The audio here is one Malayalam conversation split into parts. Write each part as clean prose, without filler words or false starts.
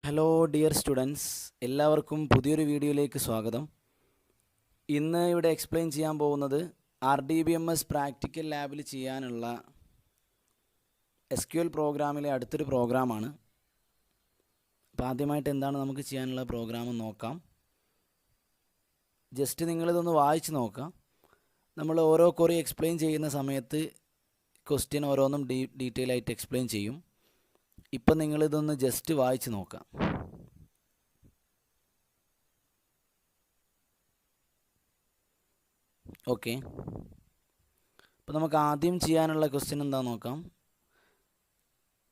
ഹലോ ഡിയർ സ്റ്റുഡൻസ്, എല്ലാവർക്കും പുതിയൊരു വീഡിയോയിലേക്ക് സ്വാഗതം. ഇന്ന് ഇവിടെ എക്സ്പ്ലെയിൻ ചെയ്യാൻ പോകുന്നത് RDBMS പ്രാക്ടിക്കൽ ലാബിൽ ചെയ്യാനുള്ള SQL പ്രോഗ്രാമിലെ അടുത്തൊരു പ്രോഗ്രാമാണ്. അപ്പോൾ ആദ്യമായിട്ട് എന്താണ് നമുക്ക് ചെയ്യാനുള്ള പ്രോഗ്രാം നോക്കാം. ജസ്റ്റ് നിങ്ങളിതൊന്ന് വായിച്ച് നോക്കാം. നമ്മൾ ഓരോ ക്വറി എക്സ്പ്ലെയിൻ ചെയ്യുന്ന സമയത്ത് ക്വസ്റ്റ്യൻ ഓരോന്നും ഡീറ്റെയിൽ ആയിട്ട് എക്സ്പ്ലെയിൻ ചെയ്യും. ഇപ്പം നിങ്ങളിതൊന്ന് ജസ്റ്റ് വായിച്ച് നോക്കാം. ഓക്കെ, അപ്പോൾ നമുക്ക് ആദ്യം ചെയ്യാനുള്ള ക്വസ്റ്റ്യൻ എന്താണെന്ന് നോക്കാം.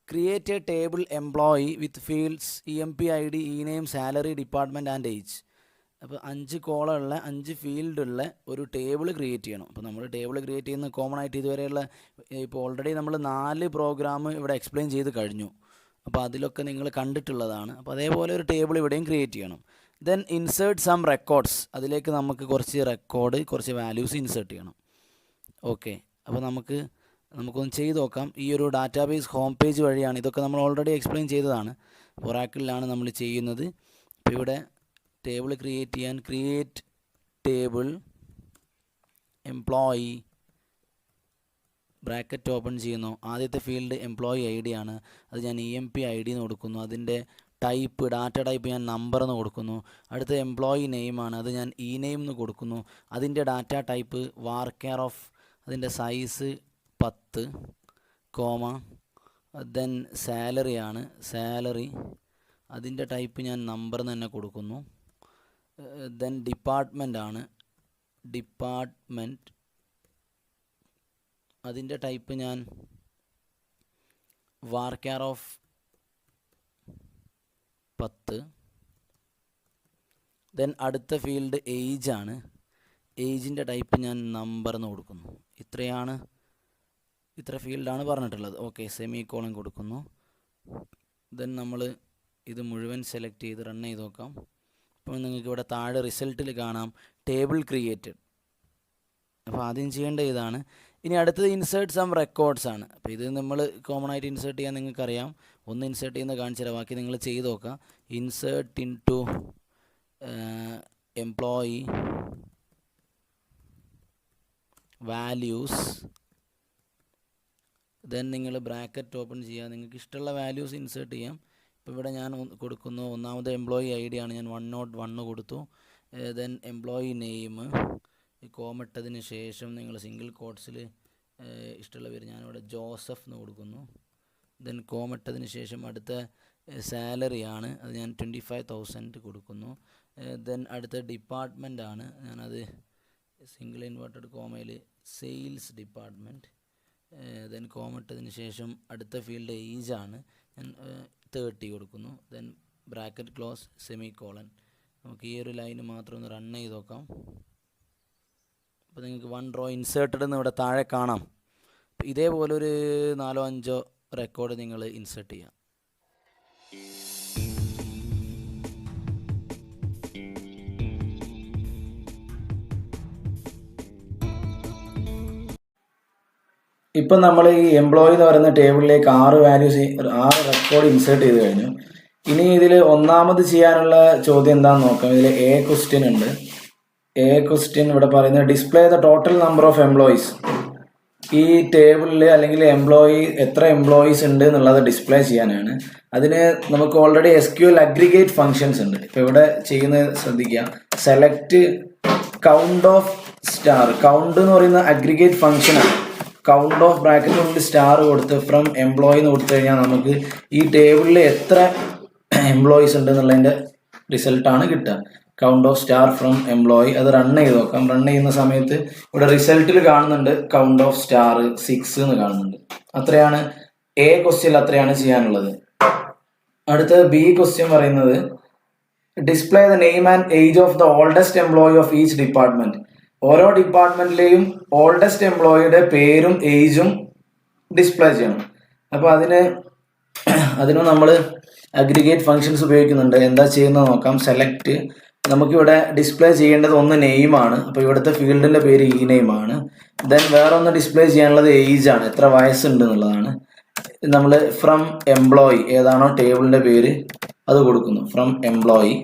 Create A table employee with fields EMP ID, E-name, salary, department and age. അപ്പോൾ 5 കോളമുള്ള 5 ഫീൽഡുള്ള ഒരു ടേബിൾ ക്രിയേറ്റ് ചെയ്യണം. അപ്പോൾ നമ്മൾ ടേബിൾ ക്രിയേറ്റ് ചെയ്യുന്ന കോമൺ ആയിട്ട് ഇതുവരെയുള്ള ഇപ്പോൾ ഓൾറെഡി നമ്മൾ 4 പ്രോഗ്രാം ഇവിടെ എക്സ്പ്ലെയിൻ ചെയ്ത് കഴിഞ്ഞു. അപ്പോൾ അതിലൊക്കെ നിങ്ങൾ കണ്ടിട്ടുള്ളതാണ്. അപ്പോൾ അതേപോലെ ഒരു ടേബിൾ ഇവിടെയും ക്രിയേറ്റ് ചെയ്യണം. Then insert some records. അതിലേക്ക് നമുക്ക് കുറച്ച് വാല്യൂസ് ഇൻസേർട്ട് ചെയ്യണം. ഓക്കെ, അപ്പോൾ നമുക്കൊന്ന് ചെയ്ത് നോക്കാം. ഈ ഒരു ഡാറ്റാബേസ് ഹോം പേജ് വഴിയാണ്. ഇതൊക്കെ നമ്മൾ ഓൾറെഡി എക്സ്പ്ലെയിൻ ചെയ്തതാണ്. ഒറാക്കിളിലാണ് നമ്മൾ ചെയ്യുന്നത്. അപ്പോൾ ഇവിടെ ടേബിൾ ക്രിയേറ്റ് ചെയ്യാൻ create table employee bracket open ചെയ്യുന്നു. ആദ്യത്തെ ഫീൽഡ് എംപ്ലോയി ID ആണ്. അത് ഞാൻ EMP ID എന്ന് കൊടുക്കുന്നു. അതിൻ്റെ ടൈപ്പ് ഡാറ്റ ടൈപ്പ് ഞാൻ നമ്പർ എന്ന് കൊടുക്കുന്നു. അടുത്ത എംപ്ലോയി നെയിമാണ്. അത് ഞാൻ ഇ-നെയിം എന്ന് കൊടുക്കുന്നു. അതിൻ്റെ ഡാറ്റ ടൈപ്പ് വാർക്കെയർ ഓഫ്, അതിൻ്റെ സൈസ് 10, ദെൻ സാലറി ആണ്. സാലറി അതിൻ്റെ ടൈപ്പ് ഞാൻ നമ്പർ എന്ന് തന്നെ കൊടുക്കുന്നു. ദെൻ ഡിപ്പാർട്ട്മെൻ്റ് ആണ്. ഡിപ്പാർട്ട്മെൻറ്റ് അതിൻ്റെ ടൈപ്പ് ഞാൻ വാർക്കെയർ ഓഫ് 10. ദെൻ അടുത്ത ഫീൽഡ് ഏജ് ആണ്. ഏജിൻ്റെ ടൈപ്പ് ഞാൻ നമ്പർ എന്ന് കൊടുക്കുന്നു. ഇത്ര ഫീൽഡാണ് പറഞ്ഞിട്ടുള്ളത്. ഓക്കെ, സെമികോളൻ കൊടുക്കുന്നു. ദെൻ നമ്മൾ ഇത് മുഴുവൻ സെലക്ട് ചെയ്ത് റൺ ചെയ്ത് നോക്കാം. അപ്പോൾ നിങ്ങൾക്ക് ഇവിടെ താഴെ റിസൾട്ടിൽ കാണാം ടേബിൾ ക്രിയേറ്റഡ്. അപ്പോൾ ആദ്യം ചെയ്യേണ്ട ഇതാണ്. ഇനി അടുത്തത് ഇൻസേർട്ട് സം റെക്കോർഡ്സ് ആണ്. അപ്പോൾ ഇത് നമ്മൾ കോമൺ ആയിട്ട് ഇൻസേർട്ട് ചെയ്യാൻ നിങ്ങൾക്കറിയാം. ഒന്ന് ഇൻസേർട്ട് ചെയ്യുന്നത് കാണിച്ചു തരാം, ബാക്കി നിങ്ങൾ ചെയ്ത് നോക്കാം. Insert into employee values. Then നിങ്ങൾ ബ്രാക്കറ്റ് ഓപ്പൺ ചെയ്യുക. നിങ്ങൾക്ക് ഇഷ്ടമുള്ള വാല്യൂസ് ഇൻസേർട്ട് ചെയ്യാം. ഇപ്പോൾ ഇവിടെ ഞാൻ കൊടുക്കുന്നു. ഒന്നാമത് എംപ്ലോയി ID ആണ്. ഞാൻ 101 കൊടുത്തു. ദെൻ എംപ്ലോയി നെയിം കോമിട്ടതിന് ശേഷം നിങ്ങൾ സിംഗിൾ കോട്ട്സിൽ ഇഷ്ടമുള്ള പേര് ഞാനിവിടെ ജോസഫ് എന്ന് കൊടുക്കുന്നു. ദെൻ കോമിട്ടതിന് ശേഷം അടുത്ത സാലറി ആണ്. അത് ഞാൻ 25,000 കൊടുക്കുന്നു. ദെൻ അടുത്ത ഡിപ്പാർട്ട്മെൻ്റ് ആണ്. ഞാനത് സിംഗിൾ ഇൻവേർട്ടഡ് കോമയിൽ സെയിൽസ് ഡിപ്പാർട്ട്മെൻറ്റ്. ദെൻ കോമിട്ടതിന് ശേഷം അടുത്ത ഫീൽഡ് ഏജ് ആണ്. ഞാൻ 30 കൊടുക്കുന്നു. Then bracket close semicolon. നമുക്ക് ഈ ഒരു ലൈന് മാത്രം ഒന്ന് റൺ ചെയ്ത് നോക്കാം. അപ്പോൾ നിങ്ങൾക്ക് 1 റോ ഇൻസേർട്ടഡ് എന്ന് ഇവിടെ താഴെ കാണാം. ഇതേപോലെ ഒരു 4-5 റെക്കോർഡ് നിങ്ങൾ ഇൻസേർട്ട് ചെയ്യാം. ഇപ്പം നമ്മൾ ഈ എംപ്ലോയി എന്ന് പറയുന്ന ടേബിളിലേക്ക് 6 റെക്കോർഡ് ഇൻസേർട്ട് ചെയ്ത് കഴിഞ്ഞു. ഇനി ഇതിൽ ഒന്നാമത് ചെയ്യാനുള്ള ചോദ്യം എന്താണെന്ന് നോക്കാം. ഇതിൽ A ക്വസ്റ്റ്യൻ ഉണ്ട്. A ക്വസ്റ്റ്യൻ ഇവിടെ പറയുന്നത് display the total number of employees. ഈ ടേബിളിൽ അല്ലെങ്കിൽ എത്ര എംപ്ലോയീസ് ഉണ്ട് എന്നുള്ളത് ഡിസ്പ്ലേ ചെയ്യാനാണ്. അതിന് നമുക്ക് ഓൾറെഡി SQL അഗ്രിഗേറ്റ് ഫങ്ഷൻസ് ഉണ്ട്. ഇപ്പോൾ ഇവിടെ ചെയ്യുന്നത് ശ്രദ്ധിക്കുക. Select count of star. Count എന്ന് പറയുന്ന അഗ്രിഗേറ്റ് ഫങ്ഷനാണ്. കൗണ്ട് ഓഫ് ബ്രാക്കറ്റിനുള്ളിൽ സ്റ്റാർ കൊടുത്ത് ഫ്രം എംപ്ലോയി എന്ന് കൊടുത്തു കഴിഞ്ഞാൽ നമുക്ക് ഈ ടേബിളിൽ എത്ര എംപ്ലോയീസ് ഉണ്ട് എന്നുള്ളതിൻ്റെ റിസൾട്ടാണ് കിട്ടുക. Count of star from employee. അത് റൺ ചെയ്ത് നോക്കാം. റൺ ചെയ്യുന്ന സമയത്ത് ഇവിടെ റിസൾട്ടിൽ കാണുന്നുണ്ട് കൗണ്ട് ഓഫ് സ്റ്റാർ 6 എന്ന് കാണുന്നുണ്ട്. അത്രയാണ് A ക്വസ്റ്റ്യൻ, അത്രയാണ് ചെയ്യാനുള്ളത്. അടുത്തത് B ക്വസ്റ്റ്യൻ പറയുന്നത് display the name and age of the oldest employee of each department. ഓരോ ഡിപ്പാർട്ട്മെന്റിലെയും ഓൾഡസ്റ്റ് എംപ്ലോയിയുടെ പേരും ഏജും ഡിസ്പ്ലേ ചെയ്യണം. അപ്പോൾ അതിന് നമ്മൾ അഗ്രിഗേറ്റ് ഫങ്ഷൻസ് ഉപയോഗിക്കുന്നുണ്ട്. എന്താ ചെയ്യുന്നത് നോക്കാം. സെലക്ട്, നമുക്കിവിടെ ഡിസ്പ്ലേ ചെയ്യേണ്ടത് ഒന്ന് നെയിമാണ്. അപ്പോൾ ഇവിടുത്തെ ഫീൽഡിൻ്റെ പേര് ഇ-നെയിം ആണ്. ദെൻ വേറെ ഒന്ന് ഡിസ്പ്ലേ ചെയ്യാനുള്ളത് ഏജ് ആണ്, എത്ര വയസ്സുണ്ട് എന്നുള്ളതാണ്. നമ്മൾ ഫ്രം എംപ്ലോയി ഏതാണോ ടേബിളിൻ്റെ പേര് അത് കൊടുക്കുന്നു ഫ്രം എംപ്ലോയി.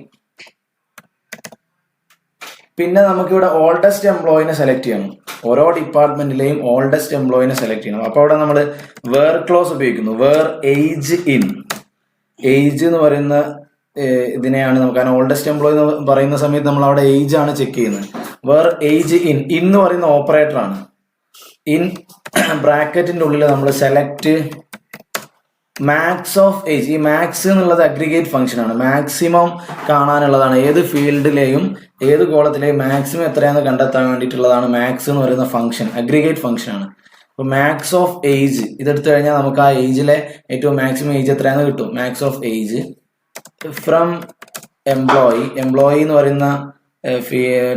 പിന്നെ നമുക്കിവിടെ ഓൾഡസ്റ്റ് എംപ്ലോയിനെ സെലക്ട് ചെയ്യണം. ഓരോ ഡിപ്പാർട്ട്മെന്റിലെയും ഓൾഡസ്റ്റ് എംപ്ലോയിനെ സെലക്ട് ചെയ്യണം. അപ്പോൾ അവിടെ നമ്മൾ വേർ ക്ലോസ് ഉപയോഗിക്കുന്നു. വേർ ഏജ് ഇൻ, ഏജ് എന്ന് പറയുന്ന ഇതിനെയാണ് നമുക്ക്, കാരണം ഓൾഡസ്റ്റ് എംപ്ലോയി എന്ന് പറയുന്ന സമയത്ത് നമ്മൾ അവിടെ ഏജ് ആണ് ചെക്ക് ചെയ്യുന്നത്. വേർ ഏജ് ഇൻ എന്ന് പറയുന്ന ഓപ്പറേറ്റർ ആണ്. ഇൻ ബ്രാക്കറ്റിന്റെ ഉള്ളിൽ നമ്മൾ സെലക്ട് മാക്സ് ഓഫ് ഏജ്. ഈ മാക്സ് എന്നുള്ളത് അഗ്രിഗേറ്റ് ഫംഗ്ഷൻ ആണ്. മാക്സിമം കാണാനുള്ളതാണ്. ഏത് ഫീൽഡിലെയും ഏത് കോളത്തിലെയും മാക്സിമം എത്രയാണെന്ന് കണ്ടെത്താൻ വേണ്ടിയിട്ടുള്ളതാണ് മാക്സ് എന്ന് പറയുന്ന ഫംഗ്ഷൻ. അഗ്രിഗേറ്റ് ഫംഗ്ഷൻ ആണ്. അപ്പോൾ മാക്സ് ഓഫ് ഏജ് ഇതെടുത്തു കഴിഞ്ഞാൽ നമുക്ക് ആ ഏജിലെ ഏറ്റവും മാക്സിമം ഏജ് എത്രയാണെന്ന് കിട്ടും. Max of age from employee. Employee എന്ന് പറയുന്ന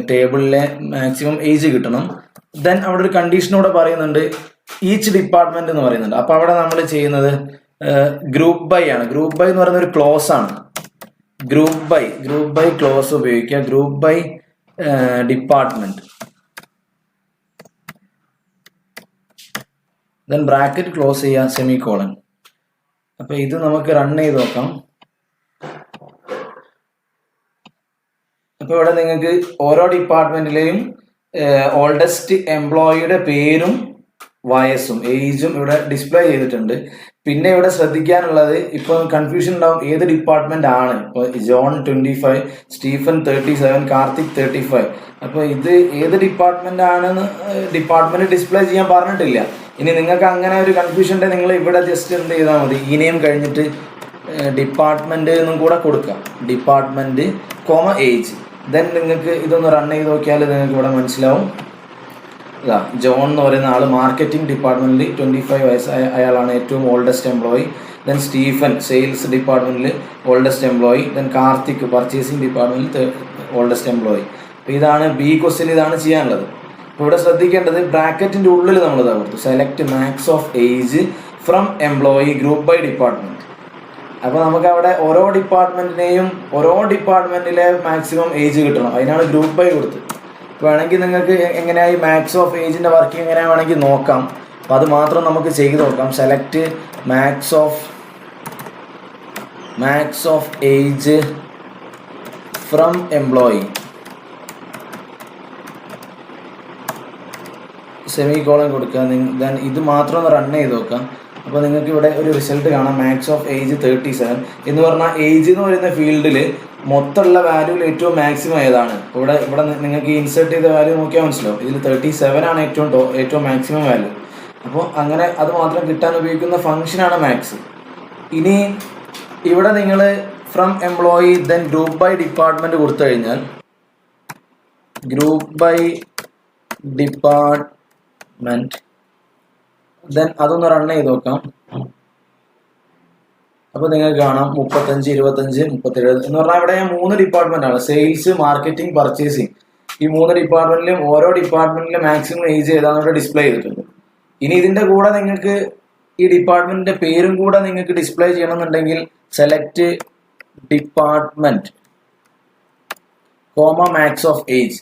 ടേബിളിലെ മാക്സിമം ഏജ് കിട്ടണം. ദെൻ അവിടെ ഒരു കണ്ടീഷനൂടെ പറയുന്നുണ്ട്, ഈച്ച് ഡിപ്പാർട്ട്മെന്റ് എന്ന് പറയുന്നുണ്ട്. അപ്പൊ അവിടെ നമ്മൾ ചെയ്യുന്നത് ഗ്രൂപ്പ് ബൈ ആണ്. ഗ്രൂപ്പ് ബൈ എന്ന് പറയുന്ന ഒരു ക്ലോസ് ആണ്. ഗ്രൂപ്പ് ബൈ ക്ലോസ് ഉപയോഗിക്കുക. Group by department, then bracket close ചെയ്യുക, സെമി കോളൻ. അപ്പൊ ഇത് നമുക്ക് റൺ ചെയ്ത് നോക്കാം. അപ്പൊ ഇവിടെ നിങ്ങൾക്ക് ഓരോ ഡിപ്പാർട്ട്മെന്റിലെയും ഓൾഡസ്റ്റ് എംപ്ലോയിയുടെ പേരും വയസ്സും ഏജും ഇവിടെ ഡിസ്പ്ലേ ചെയ്തിട്ടുണ്ട്. പിന്നെ ഇവിടെ ശ്രദ്ധിക്കാനുള്ളത്, ഇപ്പൊ കൺഫ്യൂഷൻ ഉണ്ടാവും ഏത് ഡിപ്പാർട്ട്മെന്റ് ആണ്. ഇപ്പൊ ജോൺ 25, സ്റ്റീഫൻ 37, കാർത്തിക് 35. അപ്പൊ ഇത് ഏത് ഡിപ്പാർട്ട്മെന്റ് ആണെന്ന് ഡിപ്പാർട്ട്മെന്റ് ഡിസ്പ്ലേ ചെയ്യാൻ പറഞ്ഞിട്ടില്ല. ഇനി നിങ്ങൾക്ക് അങ്ങനെ ഒരു കൺഫ്യൂഷൻ ഉണ്ടെങ്കിൽ നിങ്ങൾ ഇവിടെ ജസ്റ്റ് എന്ത് ചെയ്താൽ മതി, ഈ നെയിം കഴിഞ്ഞിട്ട് ഡിപ്പാർട്ട്മെന്റ് എന്നും കൂടെ കൊടുക്കാം. Department comma age. ദെൻ നിങ്ങൾക്ക് ഇതൊന്ന് റൺ ചെയ്ത് നോക്കിയാൽ നിങ്ങൾക്ക് ഇവിടെ മനസ്സിലാവും. ജോൺ എന്ന് പറയുന്ന ആള് മാർക്കറ്റിംഗ് ഡിപ്പാർട്ട്മെന്റിൽ 25 വയസ്സായ അയാളാണ് ഏറ്റവും oldest employee. Then Stephen sales ഡിപ്പാർട്ട്മെന്റിൽ oldest employee. Then Karthik purchasing ഡിപ്പാർട്ട്മെന്റിൽ ഓൾഡസ്റ്റ് എംപ്ലോയി. അപ്പോൾ ഇതാണ് ബി ക്വസ്റ്റ്യൻ, ഇതാണ് ചെയ്യാനുള്ളത്. അപ്പോൾ ഇവിടെ ശ്രദ്ധിക്കേണ്ടത് ബ്രാക്കറ്റിന്റെ ഉള്ളിൽ നമ്മൾ ഇതാ കൊടുത്തു, select max of age from employee group by department. അപ്പോൾ നമുക്ക് അവിടെ ഓരോ ഡിപ്പാർട്ട്മെന്റിലെ മാക്സിമം ഏജ് കിട്ടണം. അതിനാണ് ഗ്രൂപ്പ് ബൈ കൊടുത്തത്. വേണമെങ്കിൽ നിങ്ങൾക്ക് എങ്ങനെയായി മാക്സ് ഓഫ് ഏജിന്റെ വർക്കിംഗ് എങ്ങനെയാ വേണമെങ്കിൽ നോക്കാം. അപ്പം അത് മാത്രം നമുക്ക് ചെയ്ത് നോക്കാം. Select max of age from employee, semicolon കൊടുക്കുക. ദെൻ ഇത് മാത്രം ഒന്ന് റൺ ചെയ്ത് നോക്കാം. അപ്പോൾ നിങ്ങൾക്ക് ഇവിടെ ഒരു റിസൾട്ട് കാണാം, മാക്സ് ഓഫ് ഏജ് 37 എന്ന് പറഞ്ഞാൽ ഏജ് എന്ന് പറയുന്ന ഫീൽഡിൽ മൊത്തമുള്ള വാല്യൂവിൽ ഏറ്റവും മാക്സിമം ഏതാണ്. ഇവിടെ നിങ്ങൾക്ക് ഇൻസേർട്ട് ചെയ്ത വാല്യൂ നോക്കിയാൽ മനസ്സിലാവും. ഇതിൽ 37 ആണ് ഏറ്റവും മാക്സിമം വാല്യൂ. അപ്പോൾ അങ്ങനെ അത് മാത്രം കിട്ടാൻ ഉപയോഗിക്കുന്ന ഫംഗ്ഷനാണ് മാക്സ്. ഇനി ഇവിടെ നിങ്ങൾ from employee then group by department കൊടുത്തു കഴിഞ്ഞാൽ ഗ്രൂപ്പ് ബൈ ഡിപ്പാർട്ട്മെന്റ്, ദെൻ അതൊന്ന് റൺ ചെയ്ത് നോക്കാം. അപ്പൊ നിങ്ങൾക്ക് കാണാം 35, 25, 37 എന്ന് പറഞ്ഞാൽ ഇവിടെ 3 ഡിപ്പാർട്ട്മെന്റ് ആണ്, സെയിൽസ്, മാർക്കറ്റിംഗ്, പർച്ചേസിംഗ്. ഈ 3 ഡിപ്പാർട്ട്മെന്റിലും ഓരോ ഡിപ്പാർട്ട്മെന്റിലും മാക്സിമം ഏജ് ഏതാണെന്ന് ഇവിടെ ഡിസ്പ്ലേ ചെയ്തിട്ടുണ്ട്. ഇനി ഇതിന്റെ കൂടെ നിങ്ങൾക്ക് ഈ ഡിപ്പാർട്ട്മെന്റിന്റെ പേരും കൂടെ നിങ്ങൾക്ക് ഡിസ്പ്ലേ ചെയ്യണമെന്നുണ്ടെങ്കിൽ select department comma max of age.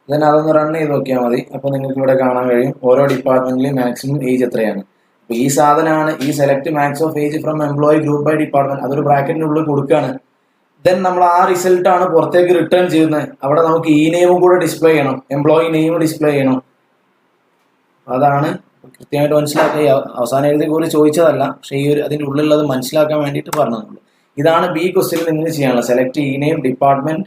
Then അതൊന്ന് റൺ ചെയ്ത് നോക്കിയാൽ മതി. അപ്പോൾ നിങ്ങൾക്ക് ഇവിടെ കാണാൻ കഴിയും ഓരോ ഡിപ്പാർട്ട്മെന്റിലും മാക്സിമം ഏജ് എത്രയാണ്. അപ്പോൾ ഈ സാധനമാണ് ഈ select max of age from employee group by department. അതൊരു ബ്രാക്കറ്റിന്റെ ഉള്ളിൽ കൊടുക്കുകയാണ്. ദെൻ നമ്മൾ ആ റിസൾട്ട് ആണ് പുറത്തേക്ക് റിട്ടേൺ ചെയ്യുന്നത്. അവിടെ നമുക്ക് ഈ നെയിമും കൂടെ ഡിസ്പ്ലേ ചെയ്യണം, എംപ്ലോയി നെയിം ഡിസ്പ്ലേ ചെയ്യണം. അതാണ് കൃത്യമായിട്ട് മനസ്സിലാക്കുക. അവസാനം എഴുതി പോലും ചോദിച്ചതല്ല, പക്ഷേ ഈ ഒരു അതിൻ്റെ ഉള്ളിലുള്ളത് മനസ്സിലാക്കാൻ വേണ്ടിയിട്ട് പറഞ്ഞതുള്ളൂ. ഇതാണ് ബി ക്വസ്റ്റ്യനിൽ നിങ്ങൾ ചെയ്യാനുള്ളത്. സെലക്ട് ഈ നെയിം, ഡിപ്പാർട്ട്മെന്റ്,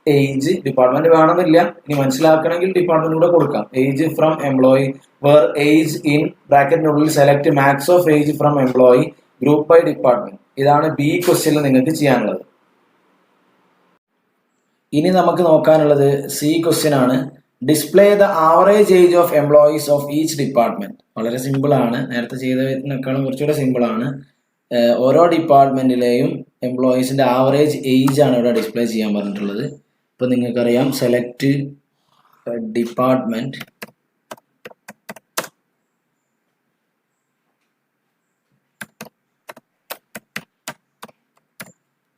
ഏജ്. ഡിപ്പാർട്ട്മെന്റ് വേണമെന്നില്ല, ഇനി മനസ്സിലാക്കണമെങ്കിൽ ഡിപ്പാർട്ട്മെന്റ് കൂടെ കൊടുക്കാം. Age from employee, where age in ബ്രാക്കറ്റിനുള്ളിൽ select max of age from employee group by department. ഇതാണ് ബി ക്വസ്റ്റ്യനിൽ നിങ്ങൾക്ക് ചെയ്യാനുള്ളത്. ഇനി നമുക്ക് നോക്കാനുള്ളത് സി ക്വസ്റ്റ്യൻ ആണ്. Display the average age of employees of each department. വളരെ സിമ്പിൾ ആണ്, നേരത്തെ ചെയ്തതിനേക്കാളും കുറച്ചുകൂടെ സിമ്പിൾ ആണ്. ഓരോ ഡിപ്പാർട്ട്മെന്റിലെയും എംപ്ലോയീസിന്റെ ആവറേജ് ഏജ് ആണ് ഇവിടെ ഡിസ്പ്ലേ ചെയ്യാൻ പറഞ്ഞിട്ടുള്ളത്. ഇപ്പൊ നിങ്ങൾക്കറിയാം, സെലക്ട് ഡിപ്പാർട്ട്മെന്റ്,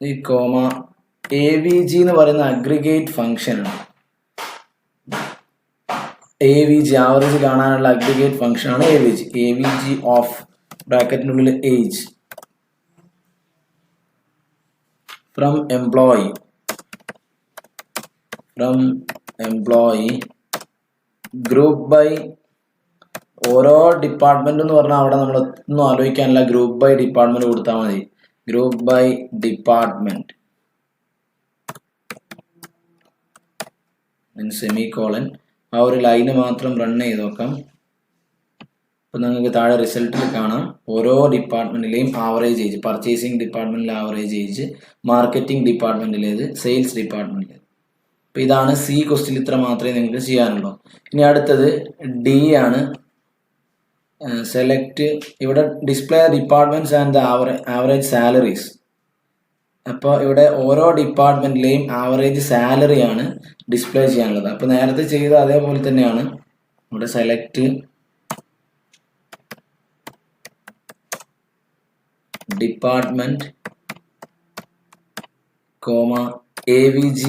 ഈ കോമ AVG എന്ന് പറയുന്ന അഗ്രിഗേറ്റ് ഫംഗ്ഷൻ ആണ്. AVG ആവറേജ് കാണാനുള്ള അഗ്രിഗേറ്റ് ഫംഗ്ഷൻ ആണ് AVG. AVG ഓഫ് ബ്രാക്കറ്റിനുള്ളിൽ age. From employee group by ഓരോ ഡിപ്പാർട്ട്മെന്റ് എന്ന് പറഞ്ഞാൽ അവിടെ നമ്മൾ ഒന്നും ആലോചിക്കാനില്ല, ഗ്രൂപ്പ് ബൈ ഡിപ്പാർട്ട്മെന്റ് കൊടുത്താൽ മതി. Group by department semicolon. ആ ഒരു ലൈന് മാത്രം റൺ ചെയ്ത് നോക്കാം. അപ്പൊ നിങ്ങൾക്ക് താഴെ റിസൾട്ടിൽ കാണാം ഓരോ ഡിപ്പാർട്ട്മെന്റിലെയും ആവറേജ് ഏജ്. പർച്ചേസിംഗ് ഡിപ്പാർട്ട്മെന്റിലെ ആവറേജ് ഏജ്, മാർക്കറ്റിംഗ് ഡിപ്പാർട്ട്മെന്റിലേത്, സെയിൽസ് ഡിപ്പാർട്ട്മെന്റിലേത്. അപ്പൊ ഇതാണ് സി ക്വസ്റ്റ്യൻ. ഇത്ര മാത്രമേ നിങ്ങൾക്ക് ചെയ്യാനുള്ളൂ. ഇനി അടുത്തത് ഡി ആണ്. സെലക്ട്, ഇവിടെ display departments and average salaries. അപ്പോൾ ഇവിടെ ഓരോ ഡിപ്പാർട്ട്മെന്റിലെയും ആവറേജ് സാലറി ആണ് ഡിസ്പ്ലേ ചെയ്യാനുള്ളത്. അപ്പോൾ നേരത്തെ ചെയ്ത അതേപോലെ തന്നെയാണ്. ഇവിടെ സെലക്ട് ഡിപ്പാർട്ട്മെന്റ് AVG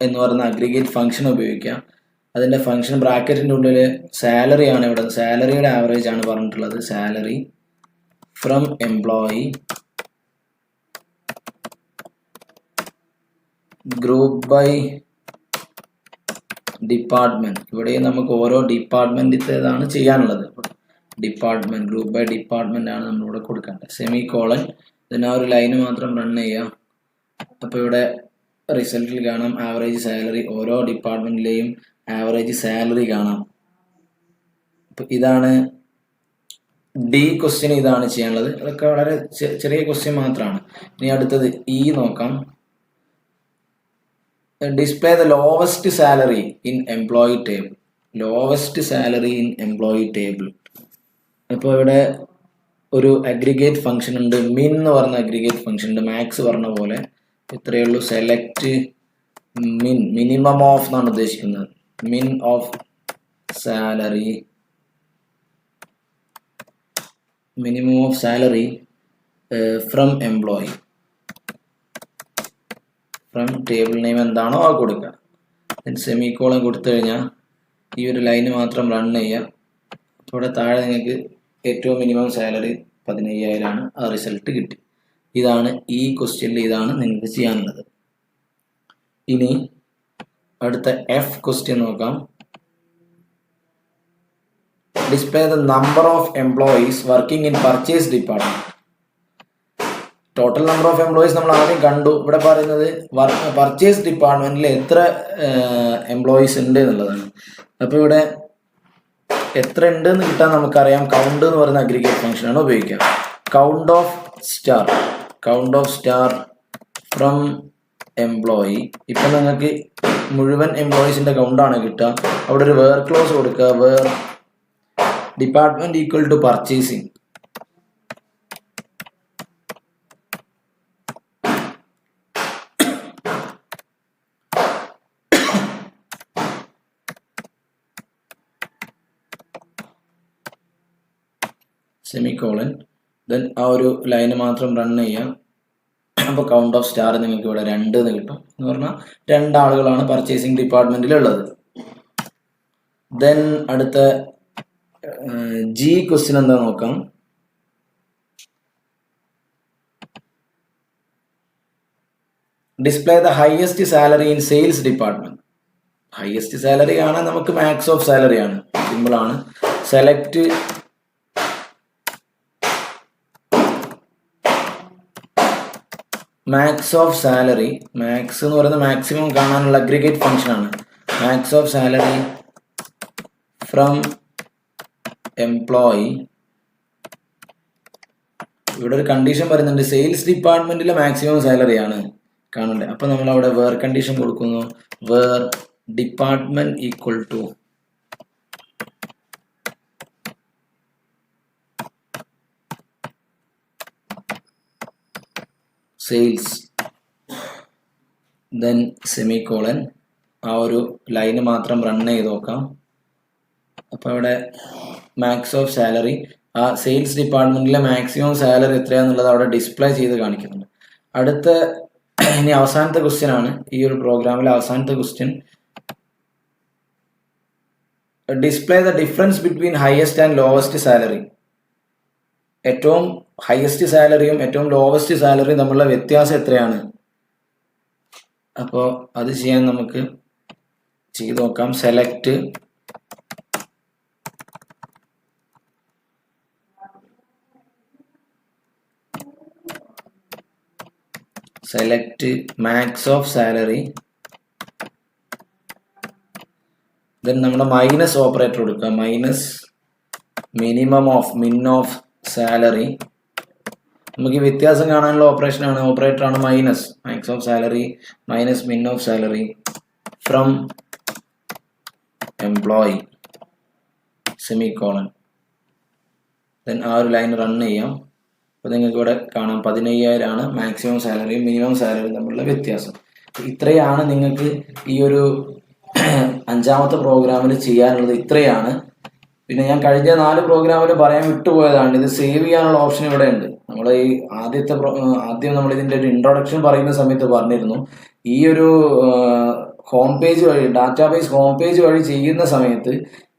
എന്ന് പറയുന്ന അഗ്രിഗേറ്റ് ഫംഗ്ഷൻ ഉപയോഗിക്കാം. അതിന്റെ ഫംഗ്ഷൻ ബ്രാക്കറ്റിന്റെ ഉള്ളിൽ സാലറി ആണ്. ഇവിടെ സാലറിയുടെ ആവറേജ് ആണ് പറഞ്ഞിട്ടുള്ളത്. Salary from employee group by department. ഇവിടെ നമുക്ക് ഓരോ ഡിപ്പാർട്ട്മെന്റിലേതാണ് ചെയ്യാനുള്ളത്. ഡിപ്പാർട്ട്മെന്റ് ഗ്രൂപ്പ് ബൈ ഡിപ്പാർട്ട്മെന്റ് ആണ് നമ്മളിവിടെ കൊടുക്കേണ്ടത്. സെമിക്കോളൻ. ഇതിന് ആ ഒരു ലൈന് മാത്രം റൺ ചെയ്യാം. അപ്പോൾ ഇവിടെ റിസൾട്ടിൽ കാണാം ആവറേജ് സാലറി. ഓരോ ഡിപ്പാർട്ട്മെന്റിലെയും ആവറേജ് സാലറി കാണാം. അപ്പൊ ഇതാണ് ഡി ക്വസ്റ്റ്യൻ. ഇതാണ് ചെയ്യാനുള്ളത്. അതൊക്കെ വളരെ ചെറിയ ക്വസ്റ്റ്യൻ മാത്രമാണ്. ഇനി അടുത്തത് ഇ നോക്കാം. Display the lowest salary in employee table. Lowest salary in employee table. അപ്പോൾ ഇവിടെ ഒരു അഗ്രിഗേറ്റ് ഫംഗ്ഷൻ ഉണ്ട്. മിൻ എന്ന് പറഞ്ഞ അഗ്രിഗേറ്റ് ഫംഗ്ഷൻ ഉണ്ട്. മാക്സ് പറഞ്ഞ പോലെ ഇത്രയേ ഉള്ളൂ. സെലക്ട് മിനിമം ഓഫ് എന്നാണ് ഉദ്ദേശിക്കുന്നത്. മിൻ of salary, minimum of salary from employee. From table name എന്താണോ അത് കൊടുക്കുക. സെമിക്കോളൻ കൊടുത്തു കഴിഞ്ഞാൽ ഈ ഒരു ലൈന് മാത്രം റൺ ചെയ്യുക. അപ്പോൾ ഇവിടെ താഴെ നിങ്ങൾക്ക് ഏറ്റവും മിനിമം സാലറി 15,000 ആണ്. ആ റിസൾട്ട് കിട്ടി. ഇതാണ് ഈ ക്വസ്റ്റ്യനിൽ ഇതാണ് നിങ്ങൾക്ക് ചെയ്യാനുള്ളത്. ഇനി അടുത്ത എഫ് ക്വസ്റ്റ്യൻ നോക്കാം. Display the number of employees working in purchase department. Total number of employees നമ്മൾ ആദ്യം കണ്ടു. ഇവിടെ പറയുന്നത് പർച്ചേസ് ഡിപ്പാർട്ട്മെന്റിൽ എത്ര എംപ്ലോയീസ് ഉണ്ട് എന്നുള്ളതാണ്. അപ്പോൾ ഇവിടെ എത്ര ഉണ്ട് എന്ന് കിട്ടാൻ നമുക്കറിയാം കൗണ്ട് എന്ന് പറയുന്ന അഗ്രിഗേറ്റ് ഫംഗ്ഷൻ ആണ് ഉപയോഗിക്കുക. Count of star from employee. ഇപ്പൊ നിങ്ങൾക്ക് മുഴുവൻ എംപ്ലോയീസിന്റെ കൗണ്ടാണ് കിട്ടുക. അവിടെ ഒരു വേർ ക്ലോസ് കൊടുക്കുക. Where department equal to purchasing. Semicolon. Then ആ ഒരു ലൈന് മാത്രം റൺ ചെയ്യാം. അപ്പോൾ കൗണ്ട് ഓഫ് സ്റ്റാർ നിങ്ങൾക്ക് ഇവിടെ 2 എന്ന് കിട്ടും. എന്ന് പറഞ്ഞാൽ 2 ആളുകളാണ് പർച്ചേസിങ് ഡിപ്പാർട്ട്മെന്റിലുള്ളത്. ദെൻ അടുത്ത ജി ക്വസ്റ്റ്യൻ എന്താ നോക്കാം. Display the highest salary in sales department. Highest salary കാണാൻ നമുക്ക് മാക്സ് ഓഫ് സാലറി ആണ്. സിമ്പിൾ ആണ്. Select max of salary. Max എന്ന് പറയുന്നത് മാക്സിമം കാണാനുള്ള അഗ്രിഗേറ്റ് ഫംഗ്ഷൻ ആണ്. Max of salary from employee. ഇവിടെ ഒരു കണ്ടീഷൻ പറയുന്നുണ്ട്. സെയിൽസ് ഡിപ്പാർട്ട്മെന്റിലെ മാക്സിമം സാലറി ആണ് കാണണ്ടേ. അപ്പൊ നമ്മൾ അവിടെ വേർ കണ്ടീഷൻ കൊടുക്കുന്നു. Where department equal to sales. Then semicolon. ആ ഒരു ലൈന് മാത്രം റൺ ചെയ്ത് നോക്കാം. അപ്പോൾ ഇവിടെ മാക്സ് ഓഫ് സാലറി, ആ സെയിൽസ് ഡിപ്പാർട്ട്മെന്റിലെ മാക്സിമം സാലറി എത്രയാന്നുള്ളത് അവിടെ ഡിസ്പ്ലേ ചെയ്ത് കാണിക്കുന്നുണ്ട്. അടുത്ത ഇനി അവസാനത്തെ ക്വസ്റ്റ്യൻ ആണ് ഈ ഒരു പ്രോഗ്രാമിലെ അവസാനത്തെ question. Display the difference between highest and lowest salary. ഏറ്റവും ഹയസ്റ്റ് സാലറിയും ഏറ്റവും ലോവസ്റ്റ് സാലറിയും തമ്മിലുള്ള വ്യത്യാസം എത്രയാണ് അപ്പോൾ അത് ചെയ്യാൻ നമുക്ക് ചെയ്ത് നോക്കാം. Select max of salary, then നമ്മുടെ മൈനസ് ഓപ്പറേറ്റർ കൊടുക്കുക, മൈനസ് മിനിമം ഓഫ് സാലറി. നമുക്ക് ഈ വ്യത്യാസം കാണാനുള്ള ഓപ്പറേറ്ററാണ് minus. Max of salary minus min of salary from employee semicolon. Then ആ ഒരു ലൈൻ റൺ ചെയ്യാം. അപ്പോൾ നിങ്ങൾക്ക് ഇവിടെ കാണാം 15,000 ആണ് മാക്സിമം സാലറിയും മിനിമം സാലറിയും തമ്മിലുള്ള വ്യത്യാസം. ഇത്രയാണ് നിങ്ങൾക്ക് ഈ ഒരു 5ാമത്തെ പ്രോഗ്രാമിൽ ചെയ്യാനുള്ളത്. ഇത്രയാണ്. പിന്നെ ഞാൻ കഴിഞ്ഞ 4 പ്രോഗ്രാമിൽ പറയാൻ വിട്ടുപോയതാണ്, ഇത് സേവ് ചെയ്യാനുള്ള ഓപ്ഷൻ ഇവിടെ ഉണ്ട്. നമ്മൾ ഈ ആദ്യം നമ്മൾ ഇതിൻ്റെ ഒരു ഇൻട്രൊഡക്ഷൻ പറയുന്ന സമയത്ത് പറഞ്ഞിരുന്നു, ഈ ഒരു ഹോം പേജ് വഴി, ഡാറ്റാബേസ് ഹോം പേജ് വഴി ചെയ്യുന്ന സമയത്ത്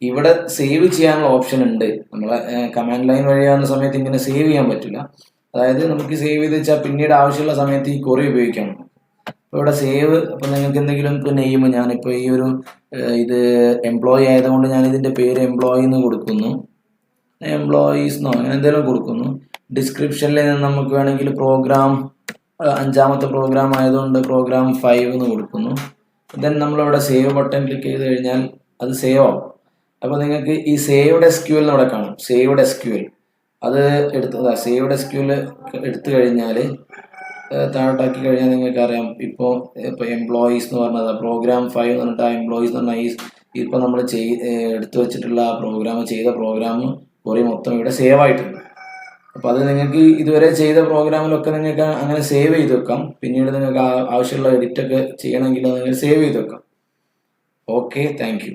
ഇവിടെ സേവ് ചെയ്യാനുള്ള ഓപ്ഷൻ ഉണ്ട്. നമ്മളെ കമാൻഡ് ലൈൻ വഴിയാകുന്ന സമയത്ത് ഇങ്ങനെ സേവ് ചെയ്യാൻ പറ്റില്ല. അതായത് നമുക്ക് സേവ് ചെയ്ത് വെച്ചാൽ പിന്നീട് ആവശ്യമുള്ള സമയത്ത് ഈ ക്വറി ഉപയോഗിക്കാം. അപ്പോൾ ഇവിടെ സേവ്, അപ്പോൾ നിങ്ങൾക്ക് എന്തെങ്കിലും ഇപ്പോൾ നെയിം, ഞാനിപ്പോൾ ഈ ഒരു ഇത് എംപ്ലോയി ആയതുകൊണ്ട് ഞാൻ ഇതിൻ്റെ പേര് എംപ്ലോയി എന്ന് കൊടുക്കുന്നു, എംപ്ലോയീസ് അങ്ങനെ എന്തെങ്കിലും കൊടുക്കുന്നു. ഡിസ്ക്രിപ്ഷനിൽ നമുക്ക് വേണമെങ്കിൽ പ്രോഗ്രാം 5ാമത്തെ പ്രോഗ്രാം ആയതുകൊണ്ട് പ്രോഗ്രാം 5 എന്ന് കൊടുക്കുന്നു. ദെൻ നമ്മളിവിടെ സേവ് ബട്ടൺ ക്ലിക്ക് ചെയ്ത് കഴിഞ്ഞാൽ അത് സേവ് ആവും. അപ്പോൾ നിങ്ങൾക്ക് ഈ സേവ്ഡ് SQL ഇവിടെ കാണും. സേവ്ഡ് SQL അത് സേവ്ഡ് SQL എടുത്തു കഴിഞ്ഞാൽ താഴോട്ടാക്കി കഴിഞ്ഞാൽ നിങ്ങൾക്ക് അറിയാം, ഇപ്പോൾ എംപ്ലോയീസ് എന്ന് പറഞ്ഞത് പ്രോഗ്രാം 5 എന്ന് പറഞ്ഞിട്ട് ആ എംപ്ലോയീസ് എന്ന് പറഞ്ഞാൽ ഇപ്പോൾ നമ്മൾ എടുത്തു വെച്ചിട്ടുള്ള ആ ചെയ്ത പ്രോഗ്രാം കുറേ മൊത്തം ഇവിടെ സേവ് ആയിട്ടുണ്ട്. അപ്പോൾ അത് നിങ്ങൾക്ക് ഇതുവരെ ചെയ്ത പ്രോഗ്രാമിലൊക്കെ നിങ്ങൾക്ക് അങ്ങനെ സേവ് ചെയ്ത് വെക്കാം. പിന്നീട് നിങ്ങൾക്ക് ആവശ്യമുള്ള എഡിറ്റൊക്കെ ചെയ്യണമെങ്കിൽ നിങ്ങൾ സേവ് ചെയ്ത് വെക്കാം. Okay, thank you.